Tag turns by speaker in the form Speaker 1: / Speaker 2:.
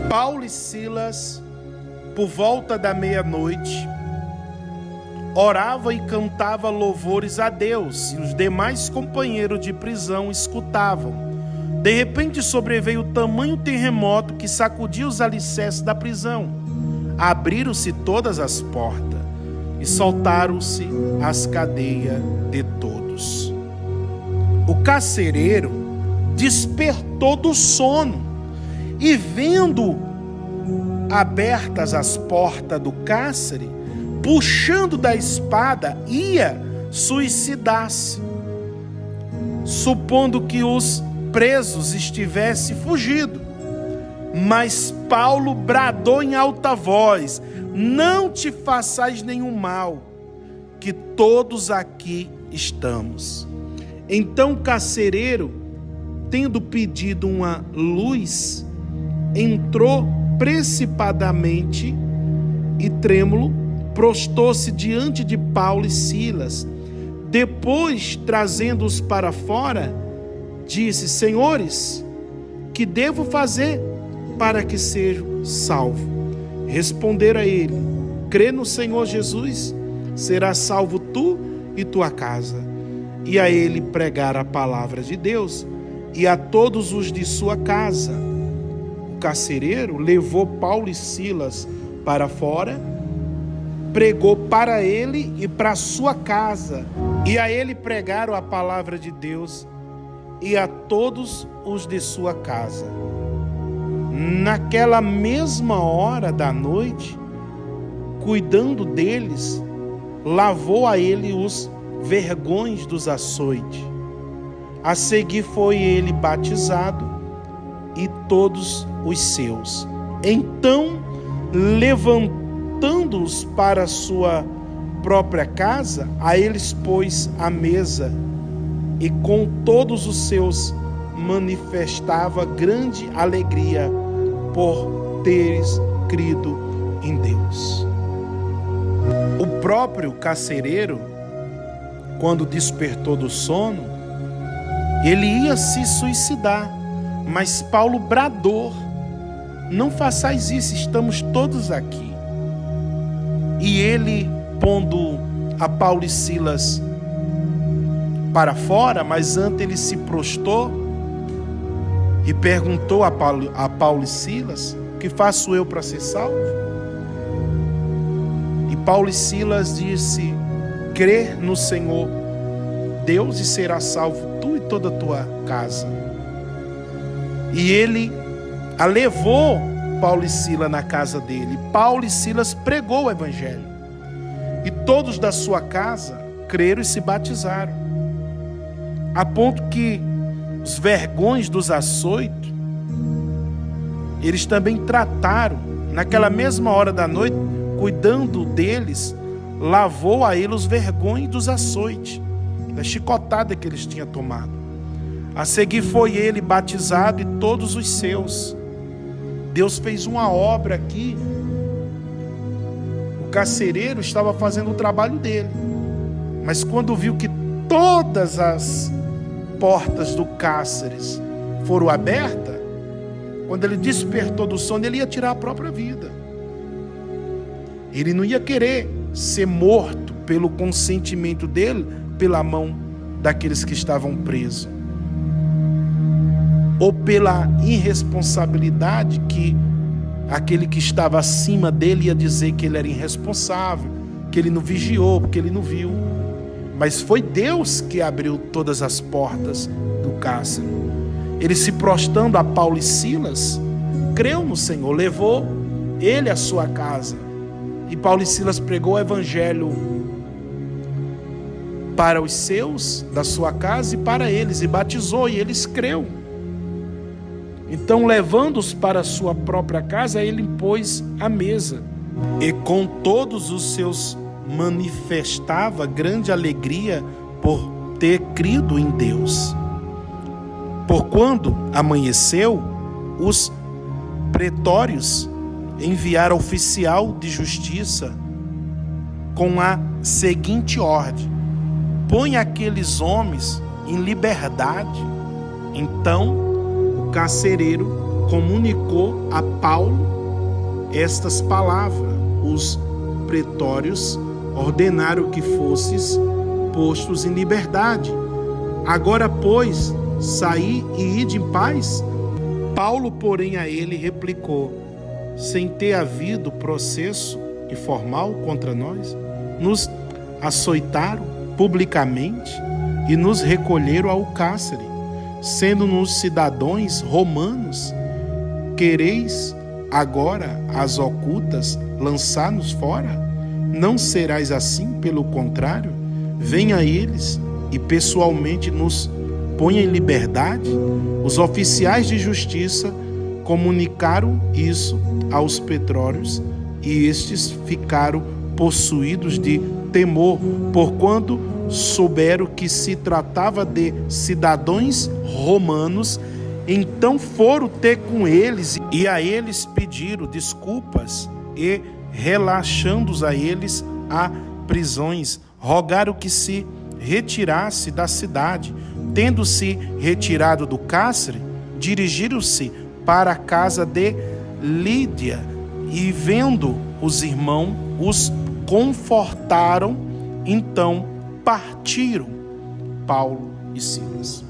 Speaker 1: Paulo e Silas, por volta da meia-noite, orava e cantava louvores a Deus, e os demais companheiros de prisão escutavam. De repente sobreveio tamanho terremoto que sacudiu os alicerces da prisão. Abriram-se todas as portas e soltaram-se as cadeias de todos. O carcereiro despertou do sono e, vendo abertas as portas do cárcere, puxando da espada, ia suicidar-se, supondo que os presos estivessem fugido. Mas Paulo bradou em alta voz: não te façais nenhum mal, que todos aqui estamos. Então o carcereiro, tendo pedido uma luz, entrou precipitadamente e, trêmulo, prostou-se diante de Paulo e Silas. Depois, trazendo-os para fora, disse: Senhores, que devo fazer para que seja salvo? Responderam a ele: crê no Senhor Jesus, serás salvo tu e tua casa. E a ele pregaram a palavra de Deus e a todos os de sua casa. O carcereiro levou Paulo e Silas para fora, pregou para ele e para sua casa, e a ele pregaram a palavra de Deus e a todos os de sua casa. Naquela mesma hora da noite, cuidando deles, lavou a ele os vergões dos açoites. A seguir foi ele batizado e todos os seus. Então, levantando-os para sua própria casa, a eles pôs a mesa, e com todos os seus manifestava grande alegria por teres crido em Deus. O próprio carcereiro, quando despertou do sono, ele ia se suicidar, mas Paulo bradou: não façais isso, estamos todos aqui. E ele, pondo a Paulo e Silas para fora, mas antes ele se prostou e perguntou a Paulo e Silas: que faço eu para ser salvo? E Paulo e Silas disse: crê no Senhor Deus e será salvo tu e toda a tua casa. E ele levou Paulo e Silas na casa dele. Paulo e Silas pregou o evangelho, e todos da sua casa creram e se batizaram, a ponto que os vergões dos açoites, eles também trataram. Naquela mesma hora da noite, cuidando deles, lavou a eles os vergões dos açoites, da chicotada que eles tinham tomado. A seguir foi ele batizado e todos os seus. Deus fez uma obra aqui. O carcereiro estava fazendo o trabalho dele, mas quando viu que todas as portas do cárcere foram abertas, quando ele despertou do sono, ele ia tirar a própria vida. Ele não ia querer ser morto pelo consentimento dele, pela mão daqueles que estavam presos, ou pela irresponsabilidade que aquele que estava acima dele ia dizer que ele era irresponsável, que ele não vigiou, porque ele não viu. Mas foi Deus que abriu todas as portas do cárcere. Ele, se prostrando a Paulo e Silas, creu no Senhor, levou ele à sua casa. E Paulo e Silas pregou o evangelho para os seus, da sua casa, e para eles, e batizou, e eles creu. Então, levando-os para a sua própria casa, ele impôs a mesa, e com todos os seus manifestava grande alegria por ter crido em Deus. Por quando amanheceu, os pretórios enviaram oficial de justiça com a seguinte ordem: põe aqueles homens em liberdade. Então o carcereiro comunicou a Paulo estas palavras. Os pretórios ordenaram que fosses postos em liberdade. Agora, pois, saí e ide em paz? Paulo, porém, a ele replicou: sem ter havido processo informal contra nós, nos açoitaram publicamente e nos recolheram ao cárcere, sendo-nos cidadãos romanos. Quereis agora as ocultas lançar-nos fora? Não serás assim, pelo contrário, venha eles e pessoalmente nos ponha em liberdade. Os oficiais de justiça comunicaram isso aos pretórios e estes ficaram possuídos de temor, porquanto souberam que se tratava de cidadãos romanos. Então foram ter com eles e a eles pediram desculpas e, relaxando-os a eles a prisões, rogaram que se retirasse da cidade. Tendo-se retirado do cárcere, dirigiram-se para a casa de Lídia e, vendo os irmãos, os confortaram. Então partiram Paulo e Silas.